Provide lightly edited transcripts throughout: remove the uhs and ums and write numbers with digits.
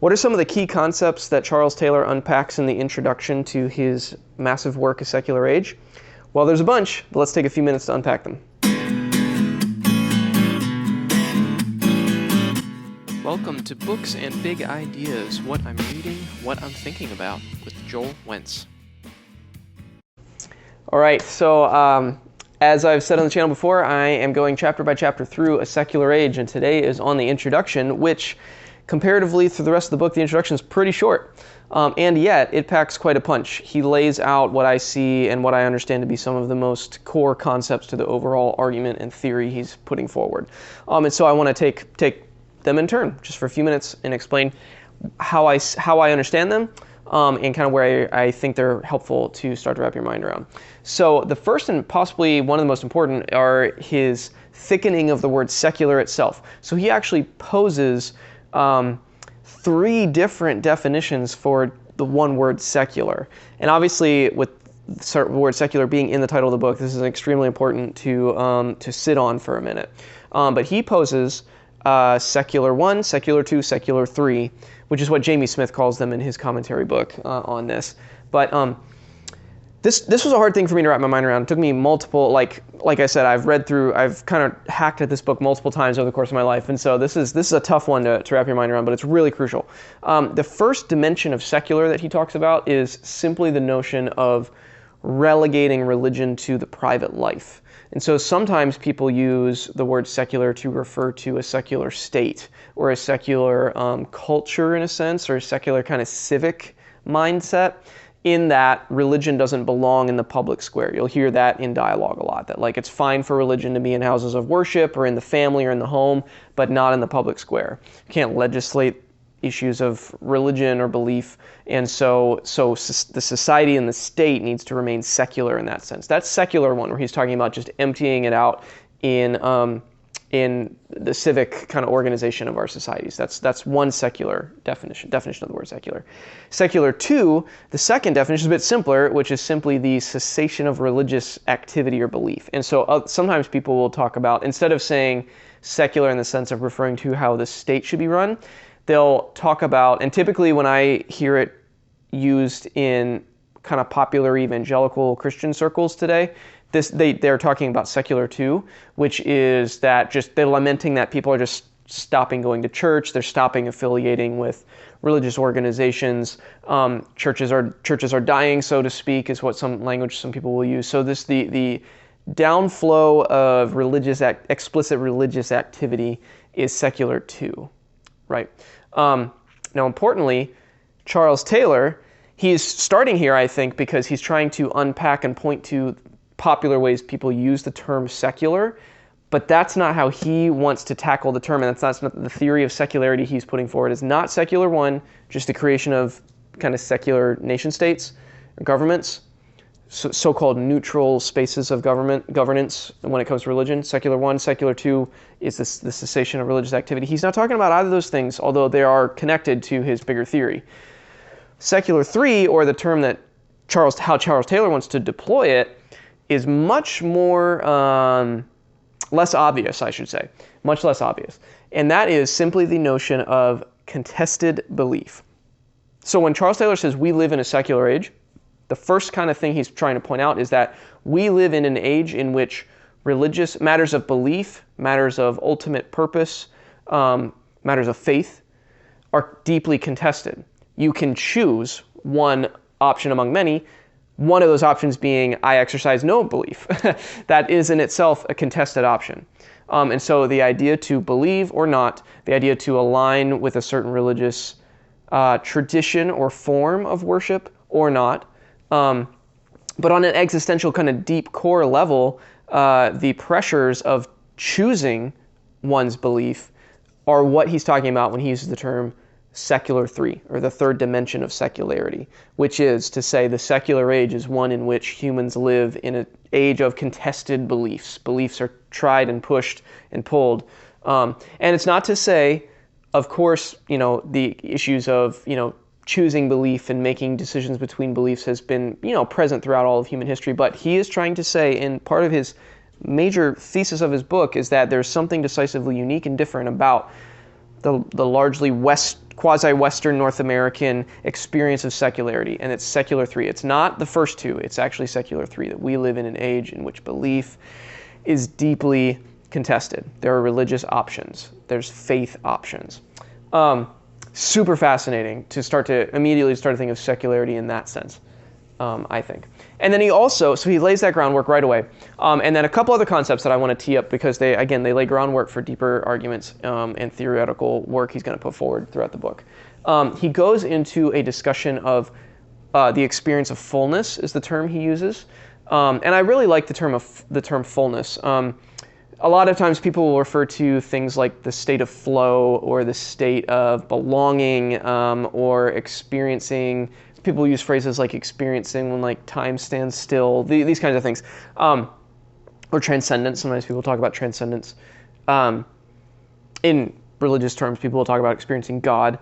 What are some of the key concepts that Charles Taylor unpacks in the introduction to his massive work, A Secular Age? Well, there's a bunch, but let's take a few minutes to unpack them. Welcome to Books and Big Ideas, what I'm reading, what I'm thinking about, with Joel Wentz. All right, so as I've said on the channel before, I am going chapter by chapter through A Secular Age, and today is on the introduction, which comparatively through the rest of the book, the introduction is pretty short, and yet it packs quite a punch. He lays out what I see and what I understand to be some of the most core concepts to the overall argument and theory he's putting forward. And so I want to take them in turn, just for a few minutes, and explain how I understand them, and kind of where I think they're helpful to start to wrap your mind around. So the first and possibly one of the most important are his thickening of the word secular itself. So he actually poses three different definitions for the one word secular. And obviously with the word secular being in the title of the book, this is extremely important to sit on for a minute. But he poses secular 1, secular 2, secular 3, which is what Jamie Smith calls them in his commentary book on this. But this was a hard thing for me to wrap my mind around. It took me multiple, like I said, I've kind of hacked at this book multiple times over the course of my life, and so this is a tough one to wrap your mind around, but it's really crucial. The first dimension of secular that he talks about is simply the notion of relegating religion to the private life. And so sometimes people use the word secular to refer to a secular state or a secular culture in a sense, or a secular kind of civic mindset, in that religion doesn't belong in the public square. You'll hear that in dialogue a lot, that like it's fine for religion to be in houses of worship or in the family or in the home, but not in the public square. You can't legislate issues of religion or belief, and so the society and the state needs to remain secular in that sense. That's secular one, where he's talking about just emptying it out in the civic kind of organization of our societies. That's one secular definition of the word secular. Secular 2, the second definition is a bit simpler, which is simply the cessation of religious activity or belief. And so sometimes people will talk about, instead of saying secular in the sense of referring to how the state should be run, they'll talk about, and typically when I hear it used in kind of popular evangelical Christian circles today, they're talking about secular 2, which is that just they're lamenting that people are just stopping going to church, they're stopping affiliating with religious organizations, churches are dying, so to speak, is what some people will use. So the downflow of explicit religious activity is secular 2, right? Now, importantly, Charles Taylor, he's starting here, I think, because he's trying to unpack and point to popular ways people use the term secular, but that's not how he wants to tackle the term, and that's not the theory of secularity he's putting forward. Is not secular 1, just the creation of kind of secular nation states or governments, so-called neutral spaces of governance when it comes to religion. Secular 1, secular 2 is the cessation of religious activity. He's not talking about either of those things, although they are connected to his bigger theory. Secular 3, or the term that how Charles Taylor wants to deploy it, is much more less obvious, I should say, much less obvious. And that is simply the notion of contested belief. So when Charles Taylor says we live in a secular age, the first kind of thing he's trying to point out is that we live in an age in which religious matters of belief, matters of ultimate purpose, matters of faith are deeply contested. You can choose one option among many, one of those options being I exercise no belief. That is in itself a contested option. And so the idea to believe or not, the idea to align with a certain religious tradition or form of worship or not, but on an existential kind of deep core level, the pressures of choosing one's belief are what he's talking about when he uses the term secular 3, or the third dimension of secularity, which is to say the secular age is one in which humans live in an age of contested beliefs. Beliefs are tried and pushed and pulled. And it's not to say, of course, the issues of, choosing belief and making decisions between beliefs has been, present throughout all of human history. But he is trying to say, and part of his major thesis of his book is that there's something decisively unique and different about the largely quasi-Western North American experience of secularity, and it's secular 3. It's not the first two, it's actually secular 3, that we live in an age in which belief is deeply contested. There are religious options. There's faith options. Super fascinating to immediately start to think of secularity in that sense, I think. And then he lays that groundwork right away. And then a couple other concepts that I want to tee up because they lay groundwork for deeper arguments and theoretical work he's going to put forward throughout the book. He goes into a discussion of the experience of fullness is the term he uses. And I really like the term fullness. A lot of times people will refer to things like the state of flow or the state of belonging or experiencing. People use phrases like experiencing when like time stands still, these kinds of things. Or transcendence. Sometimes people talk about transcendence. In religious terms, people will talk about experiencing God.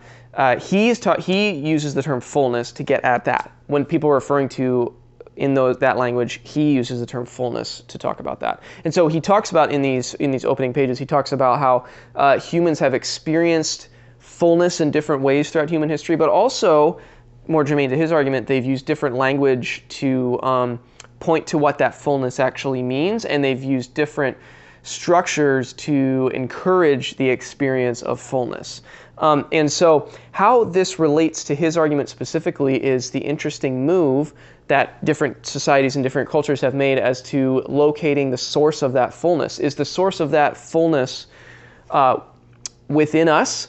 He uses the term fullness to get at that. When people are referring to in that language, he uses the term fullness to talk about that. And so he talks about in these opening pages, he talks about how humans have experienced fullness in different ways throughout human history, but also, more germane to his argument, they've used different language to point to what that fullness actually means, and they've used different structures to encourage the experience of fullness. And so how this relates to his argument specifically is the interesting move that different societies and different cultures have made as to locating the source of that fullness. Is the source of that fullness within us,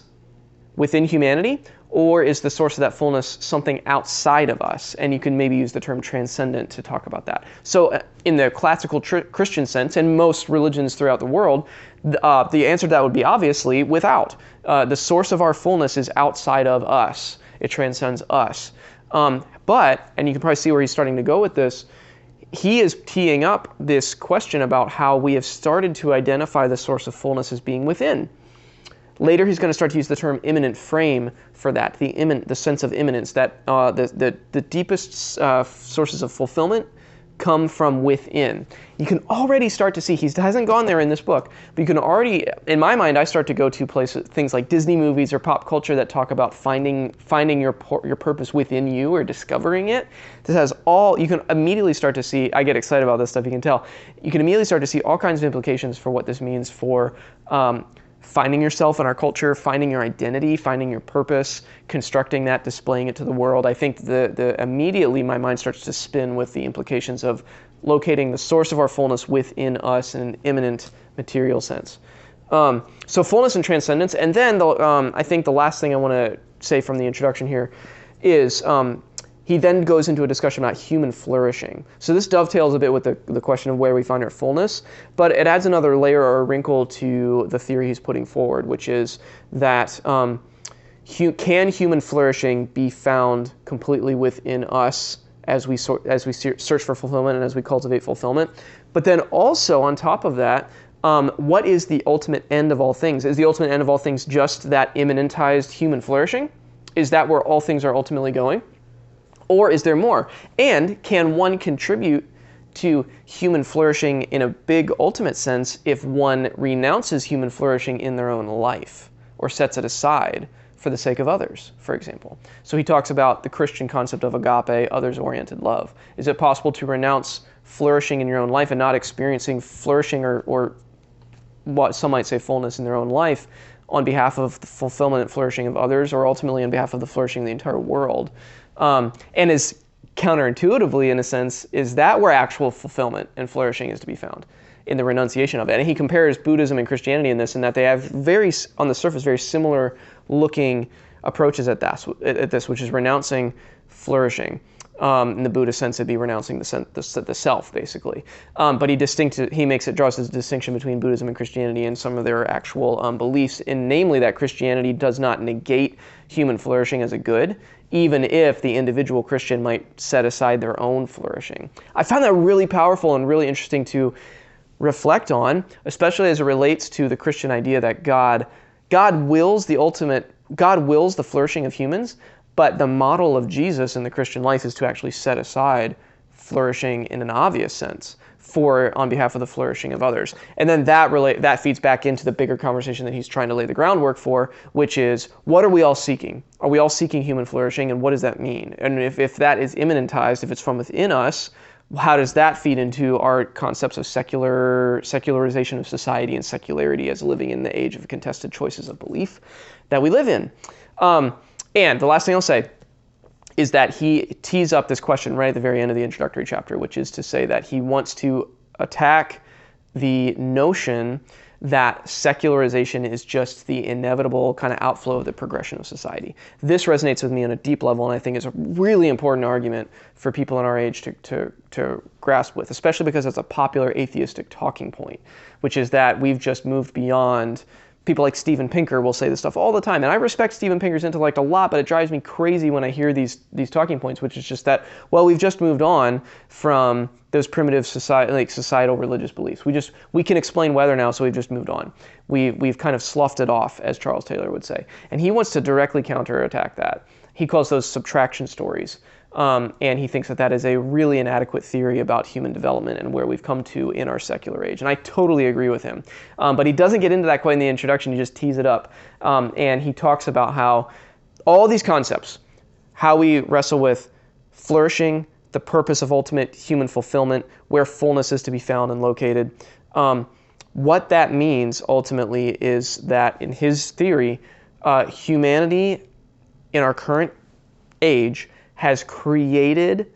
within humanity, or is the source of that fullness something outside of us? And you can maybe use the term transcendent to talk about that. So in the classical Christian sense, and most religions throughout the world, the answer to that would be obviously without. The source of our fullness is outside of us. It transcends us. But, and you can probably see where he's starting to go with this, he is teeing up this question about how we have started to identify the source of fullness as being within. Later, he's going to start to use the term immanent frame for that, the sense of immanence, that the deepest sources of fulfillment come from within. You can already start to see, he hasn't gone there in this book, but you can already, in my mind, I start to go to things like Disney movies or pop culture that talk about finding your purpose within you or discovering it. This has you can immediately start to see, I get excited about this stuff, you can tell. You can immediately start to see all kinds of implications for what this means for finding yourself in our culture, finding your identity, finding your purpose, constructing that, displaying it to the world. I think immediately my mind starts to spin with the implications of locating the source of our fullness within us in an immanent material sense. So fullness and transcendence. And then I think the last thing I want to say from the introduction here is he then goes into a discussion about human flourishing. So this dovetails a bit with the question of where we find our fullness, but it adds another layer or a wrinkle to the theory he's putting forward, which is that can human flourishing be found completely within us as we search for fulfillment and as we cultivate fulfillment? But then also on top of that, what is the ultimate end of all things? Is the ultimate end of all things just that immanentized human flourishing? Is that where all things are ultimately going? Or is there more? And can one contribute to human flourishing in a big ultimate sense if one renounces human flourishing in their own life or sets it aside for the sake of others, for example? So he talks about the Christian concept of agape, others-oriented love. Is it possible to renounce flourishing in your own life and not experiencing flourishing or what some might say fullness in their own life on behalf of the fulfillment and flourishing of others, or ultimately on behalf of the flourishing of the entire world? And is counterintuitively, in a sense, is that where actual fulfillment and flourishing is to be found, in the renunciation of it? And he compares Buddhism and Christianity in this, in that they have on the surface, very similar looking approaches at this, which is renouncing flourishing. In the Buddhist sense, it'd be renouncing the self, basically. But he draws this distinction between Buddhism and Christianity and some of their actual beliefs, namely that Christianity does not negate human flourishing as a good, even if the individual Christian might set aside their own flourishing. I found that really powerful and really interesting to reflect on, especially as it relates to the Christian idea that God wills the flourishing of humans, but the model of Jesus in the Christian life is to actually set aside flourishing in an obvious sense on behalf of the flourishing of others. And then that feeds back into the bigger conversation that he's trying to lay the groundwork for, which is, what are we all seeking? Are we all seeking human flourishing, and what does that mean? And if that is immanentized, if it's from within us, how does that feed into our concepts of secularization of society and secularity as living in the age of contested choices of belief that we live in? And the last thing I'll say is that he tees up this question right at the very end of the introductory chapter, which is to say that he wants to attack the notion that secularization is just the inevitable kind of outflow of the progression of society. This resonates with me on a deep level, and I think is a really important argument for people in our age to grasp with, especially because it's a popular atheistic talking point, which is that we've just moved beyond. People like Steven Pinker will say this stuff all the time, and I respect Steven Pinker's intellect a lot, but it drives me crazy when I hear these talking points, which is just that, well, we've just moved on from those primitive societal religious beliefs. We can explain weather now, so we've just moved on. We've kind of sloughed it off, as Charles Taylor would say, and he wants to directly counterattack that. He calls those subtraction stories. And he thinks that is a really inadequate theory about human development and where we've come to in our secular age. And I totally agree with him. But he doesn't get into that quite in the introduction. He just tees it up. And he talks about how all these concepts, how we wrestle with flourishing, the purpose of ultimate human fulfillment, where fullness is to be found and located, what that means ultimately is that in his theory, humanity in our current age has created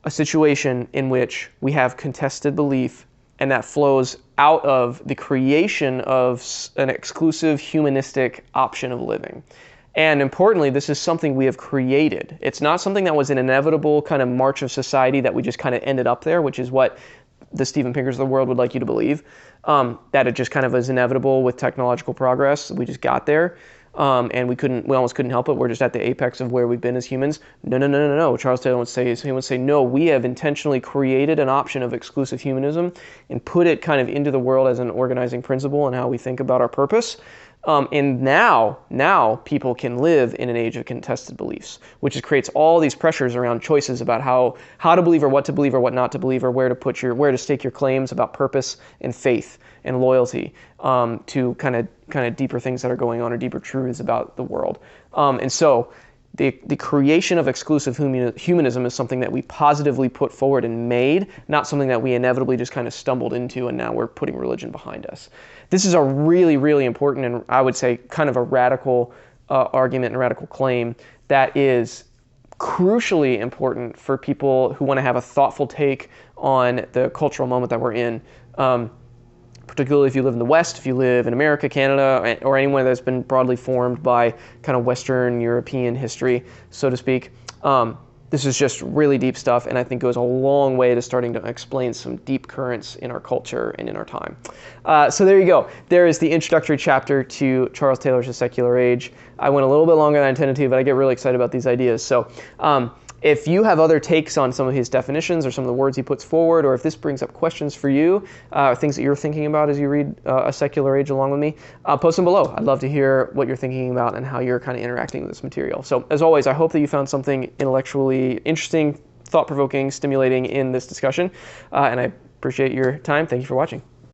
a situation in which we have contested belief, and that flows out of the creation of an exclusive humanistic option of living. And importantly, this is something we have created. It's not something that was an inevitable kind of march of society that we just kind of ended up there, which is what the Steven Pinkers of the world would like you to believe, that it just kind of was inevitable with technological progress. We just got there. And we almost couldn't help it. We're just at the apex of where we've been as humans. No. What Charles Taylor would say is, he would say, no, we have intentionally created an option of exclusive humanism and put it kind of into the world as an organizing principle and how we think about our purpose. And now people can live in an age of contested beliefs, which creates all these pressures around choices about how to believe or what not to believe, or where to stake your claims about purpose and faith and loyalty, to kind of deeper things that are going on, or deeper truths about the world. And so the creation of exclusive humanism is something that we positively put forward and made, not something that we inevitably just kind of stumbled into and now we're putting religion behind us. This is a really, really important, and I would say kind of a radical argument and radical claim that is crucially important for people who want to have a thoughtful take on the cultural moment that we're in. Particularly if you live in the West, if you live in America, Canada, or anywhere that's been broadly formed by kind of Western European history, so to speak. This is just really deep stuff, and I think goes a long way to starting to explain some deep currents in our culture and in our time. So there you go. There is the introductory chapter to Charles Taylor's The Secular Age. I went a little bit longer than I intended to, but I get really excited about these ideas. So if you have other takes on some of his definitions or some of the words he puts forward, or if this brings up questions for you, things that you're thinking about as you read A Secular Age along with me, post them below. I'd love to hear what you're thinking about and how you're kind of interacting with this material. So as always, I hope that you found something intellectually interesting, thought-provoking, stimulating in this discussion, and I appreciate your time. Thank you for watching.